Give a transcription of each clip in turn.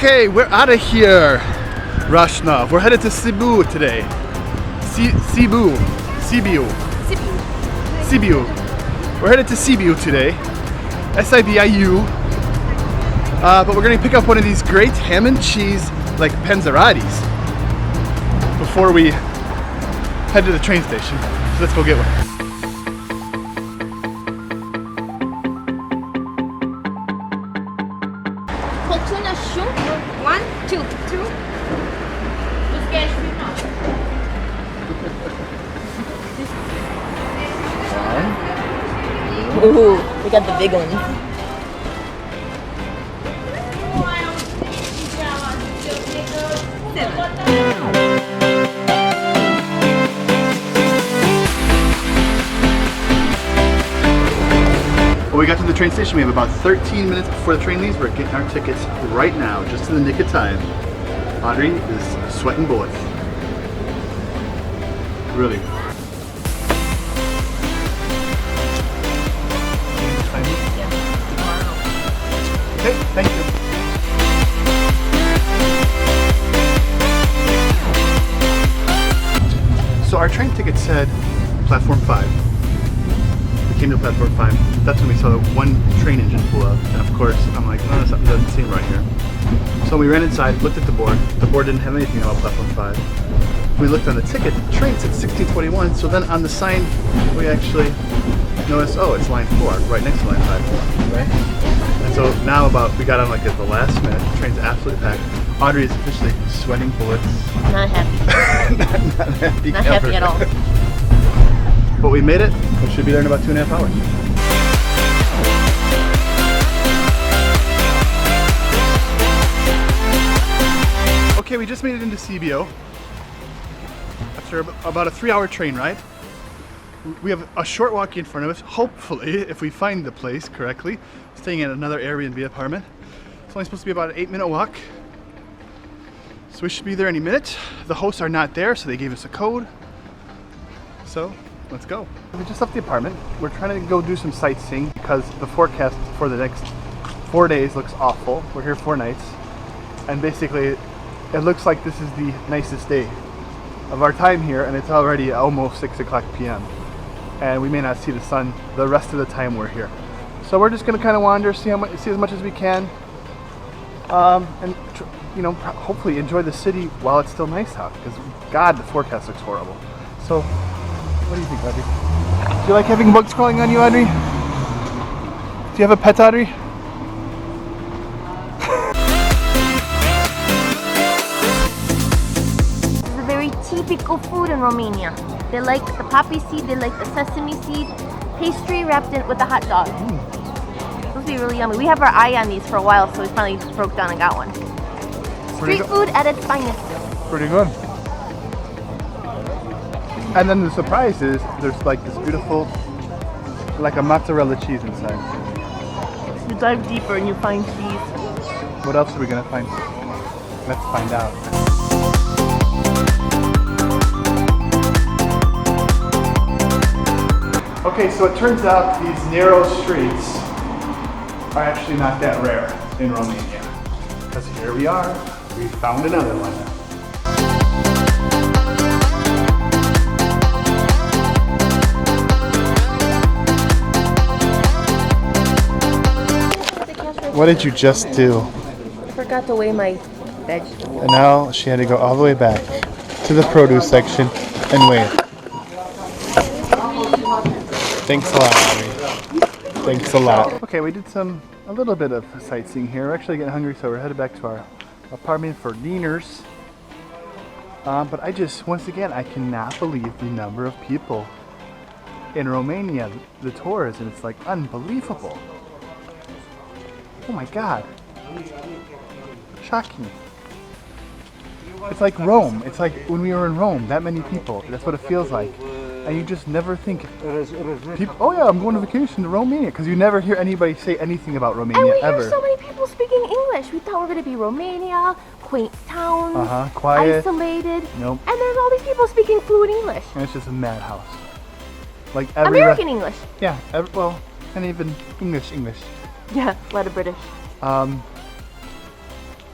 Okay, we're out of here, Rashnov. We're headed to Sibiu today. Sibiu. We're headed to Sibiu today. Sibiu. But we're gonna pick up one of these great ham and cheese, like panzeratis, before we head to the train station. So let's go get one. One, two. Ooh, we got the big ones. Well, we got to the train station. We have about 13 minutes before the train leaves. We're getting our tickets right now, just in the nick of time. Audrey is sweating bullets. Really. Okay, thank you. So our train ticket said platform 5. We came to platform 5. That's when we saw the one train engine pull up. And of course, I'm like, oh, something doesn't seem right here. So we ran inside, looked at the board. The board didn't have anything about platform 5. We looked on the ticket, the train said 1621. So then on the sign, we actually noticed, oh, it's line 4, right next to line 5, right? And so now we got on like at the last minute, the train's absolutely packed. Audrey is officially sweating bullets. Not happy. not happy. Not happy at all. But we made it. We should be there in about 2.5 hours. Okay, we just made it into Sibiu after about a 3-hour train ride. We have a short walk in front of us, hopefully, if we find the place correctly. Staying in another Airbnb apartment. It's only supposed to be about an 8-minute walk. So we should be there any minute. The hosts are not there, so they gave us a code. So, let's go. We just left the apartment. We're trying to go do some sightseeing because the forecast for the next 4 days looks awful. We're here 4 nights. And basically, it looks like this is the nicest day of our time here, and it's already almost 6 o'clock p.m. And we may not see the sun the rest of the time we're here. So we're just gonna kind of wander, see as much as we can, and hopefully enjoy the city while it's still nice out. Because God, the forecast looks horrible. So, what do you think, Audrey? Do you like having bugs crawling on you, Audrey? Do you have a pet, Audrey? This is a very typical food in Romania. They like the poppy seed, they like the sesame seed, pastry wrapped in with a hot dog. Those would be really yummy. We have our eye on these for a while, so we finally broke down and got one. Street food at its finest. Pretty good. And then the surprise is there's like this beautiful, like a mozzarella cheese inside. You dive deeper and you find cheese. What else are we gonna find? Let's find out. Okay, so it turns out these narrow streets are actually not that rare in Romania. Because here we are, we found another one. What did you just do? I forgot to weigh my vegetables. And now she had to go all the way back to the produce section and weigh it. Thanks a lot, Audrey. Thanks a lot. Okay, we did a little bit of sightseeing here. We're actually getting hungry, so we're headed back to our apartment for dinners. But once again, I cannot believe the number of people in Romania, the tours, and it's like unbelievable. Oh my God. Shocking. It's like Rome. It's like when we were in Rome, that many people. That's what it feels like. And you just never think, people, oh yeah, I'm going on vacation to Romania, because you never hear anybody say anything about Romania, and we ever. hear so many people speaking English. We thought we were going to be Romania, quaint towns, quiet, isolated. Nope. And there's all these people speaking fluent English. And it's just a madhouse. Like American English. Yeah, and even English. Yeah, a lot of British.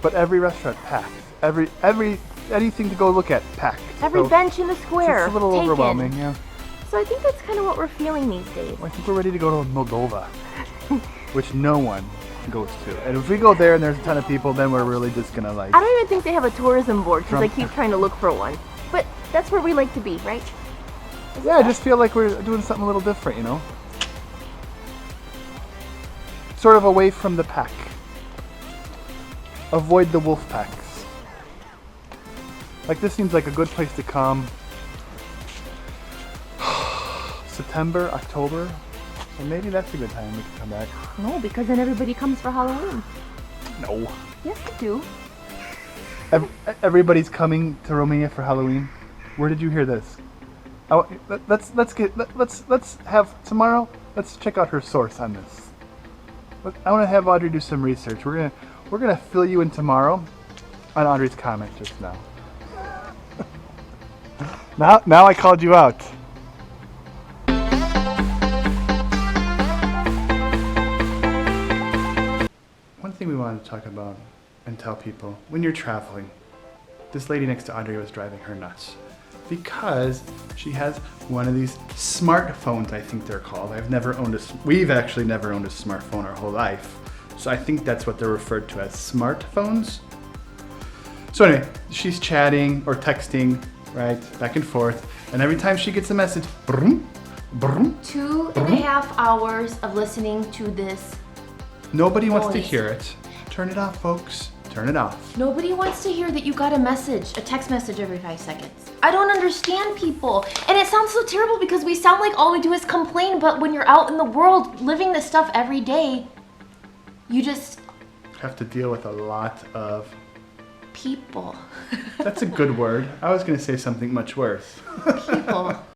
But every restaurant packed. Anything to go look at packed. Every So bench in the square it's a little taken. overwhelming, yeah. So I think that's kind of what we're feeling these days. Well, I think we're ready to go to Moldova, which no one goes to. And if we go there and there's a ton of people, then we're really just gonna like... I don't even think they have a tourism board because I Trump. keep trying to look for one. But that's where we like to be, right? Yeah, I just feel like we're doing something a little different, you know? Sort of away from the pack. Avoid the wolf packs. Like this seems like a good place to come. September, October, so maybe that's a good time we can come back. No, because then everybody comes for Halloween. No. Yes, they do. Everybody's coming to Romania for Halloween. Where did you hear this? Let's have tomorrow. Let's check out her source on this. I want to have Audrey do some research. We're gonna fill you in tomorrow on Audrey's comment just now. Now I called you out. One thing we wanted to talk about and tell people, when you're traveling, this lady next to Audrey was driving her nuts because she has one of these smartphones, I think they're called. We've actually never owned a smartphone our whole life. So I think that's what they're referred to as smartphones. So anyway, she's chatting or texting, right, back and forth. And every time she gets a message, brum, brum, 2.5 hours of listening to this. Nobody wants to noise. hear it. Turn it off, folks. Turn it off. Nobody wants to hear that you got a text message every 5 seconds. I don't understand people. And it sounds so terrible because we sound like all we do is complain, but when you're out in the world living this stuff every day, you just Have to deal with a lot of people. That's a good word. I was going to say something much worse. People.